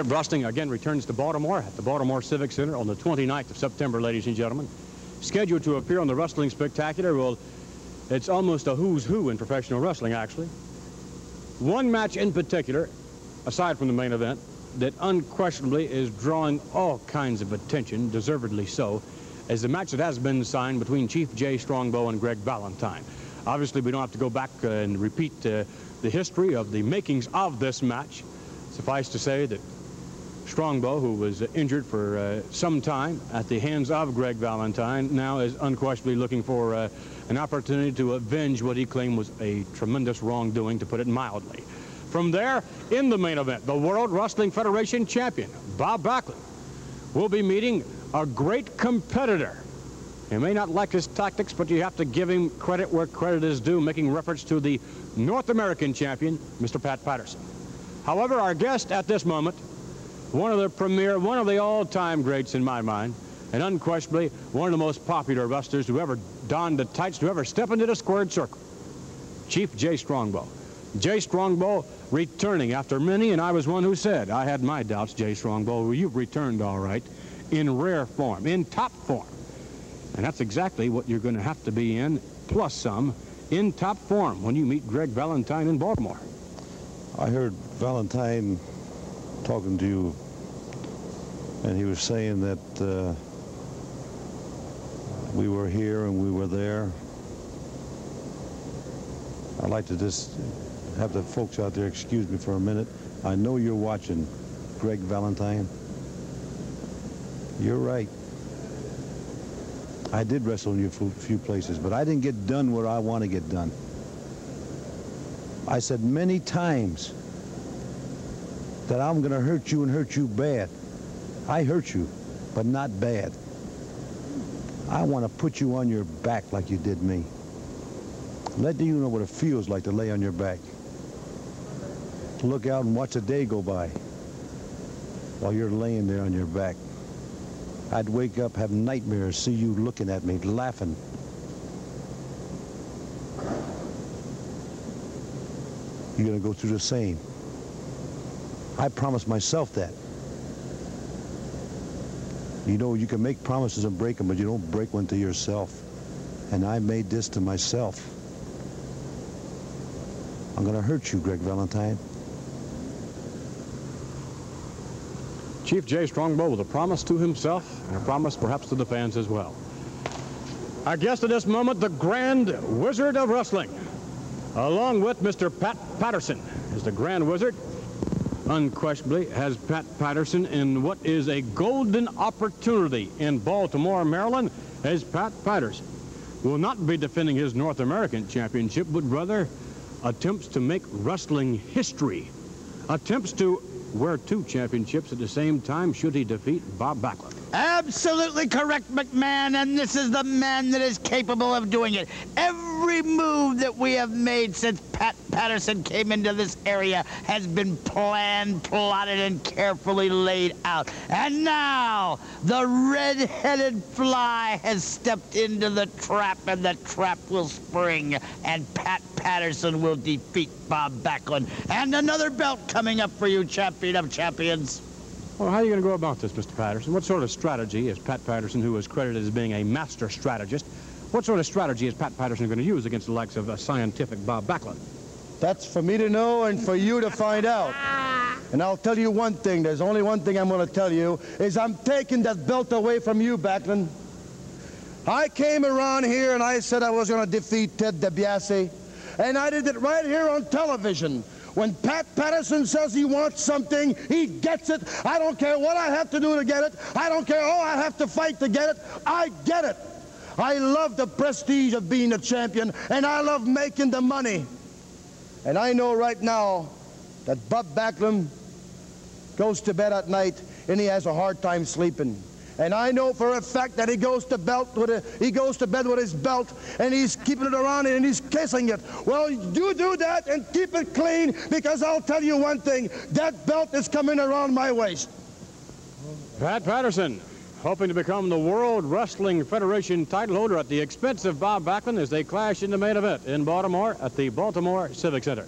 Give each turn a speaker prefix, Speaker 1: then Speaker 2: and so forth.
Speaker 1: Wrestling again returns to Baltimore at the Baltimore Civic Center on the 29th of September, ladies and gentlemen. Scheduled to appear on the Wrestling Spectacular, well, it's almost a who's who in professional wrestling, actually. One match in particular, aside from the main event, that unquestionably is drawing all kinds of attention, deservedly so, is the match that has been signed between Chief Jay Strongbow and Greg Valentine. Obviously, we don't have to go back and repeat the history of the makings of this match. Suffice to say that Strongbow, who was injured for some time at the hands of Greg Valentine, now is unquestionably looking for an opportunity to avenge what he claimed was a tremendous wrongdoing, to put it mildly. From there, in the main event, the World Wrestling Federation champion, Bob Backlund, will be meeting a great competitor. You may not like his tactics, but you have to give him credit where credit is due, making reference to the North American champion, Mr. Pat Patterson. However, our guest at this moment, one of the premier, one of the all-time greats in my mind, and unquestionably one of the most popular wrestlers who ever donned the tights, who ever stepped into the squared circle, Chief Jay Strongbow. Jay Strongbow returning after many, and I was one who said, I had my doubts, Jay Strongbow, well, you've returned all right, in rare form, in top form. And that's exactly what you're going to have to be in, plus some, in top form when you meet Greg Valentine in Baltimore.
Speaker 2: I heard Valentine talking to you, and he was saying that we were here and we were there. I'd like to just have the folks out there excuse me for a minute. I know you're watching, Greg Valentine. You're right. I did wrestle in a few places, but I didn't get done where I want to get done. I said many times that I'm going to hurt you and hurt you bad. I hurt you, but not bad. I want to put you on your back like you did me. Let you know what it feels like to lay on your back. Look out and watch the day go by while you're laying there on your back. I'd wake up, have nightmares, see you looking at me, laughing. You're going to go through the same. I promised myself that. You know, you can make promises and break them, but you don't break one to yourself. And I made this to myself. I'm going to hurt you, Greg Valentine.
Speaker 1: Chief Jay Strongbow with a promise to himself and a promise perhaps to the fans as well. Our guest at this moment, the Grand Wizard of Wrestling, along with Mr. Pat Patterson, is the Grand Wizard. Unquestionably has Pat Patterson in what is a golden opportunity in Baltimore, Maryland, as Pat Patterson will not be defending his North American championship, but rather attempts to make wrestling history, attempts to wear 2 championships at the same time should he defeat Bob Backlund.
Speaker 3: Absolutely correct, McMahon, and this is the man that is capable of doing it. Every move that we have made since Pat Patterson came into this area has been planned, plotted, and carefully laid out. And now, the red-headed fly has stepped into the trap, and the trap will spring, and Pat Patterson will defeat Bob Backlund. And another belt coming up for you, champion of champions.
Speaker 1: Well, how are you going to go about this, Mr. Patterson? What sort of strategy is Pat Patterson, who is credited as being a master strategist, what sort of strategy is Pat Patterson going to use against the likes of a scientific Bob Backlund?
Speaker 4: That's for me to know and for you to find out. And I'll tell you one thing. There's only one thing I'm going to tell you, is I'm taking that belt away from you, Backlund. I came around here and I said I was going to defeat Ted DiBiase, and I did it right here on television. When Pat Patterson says he wants something, he gets it. I don't care what I have to do to get it. I don't care I have to fight to get it. I get it. I love the prestige of being a champion, and I love making the money. And I know right now that Bob Backlund goes to bed at night and he has a hard time sleeping. And I know for a fact that he goes to bed with his belt, and he's keeping it around and he's kissing it. Well, you do that and keep it clean, because I'll tell you one thing, that belt is coming around my waist.
Speaker 1: Pat Patterson, hoping to become the World Wrestling Federation title holder at the expense of Bob Backlund as they clash in the main event in Baltimore at the Baltimore Civic Center.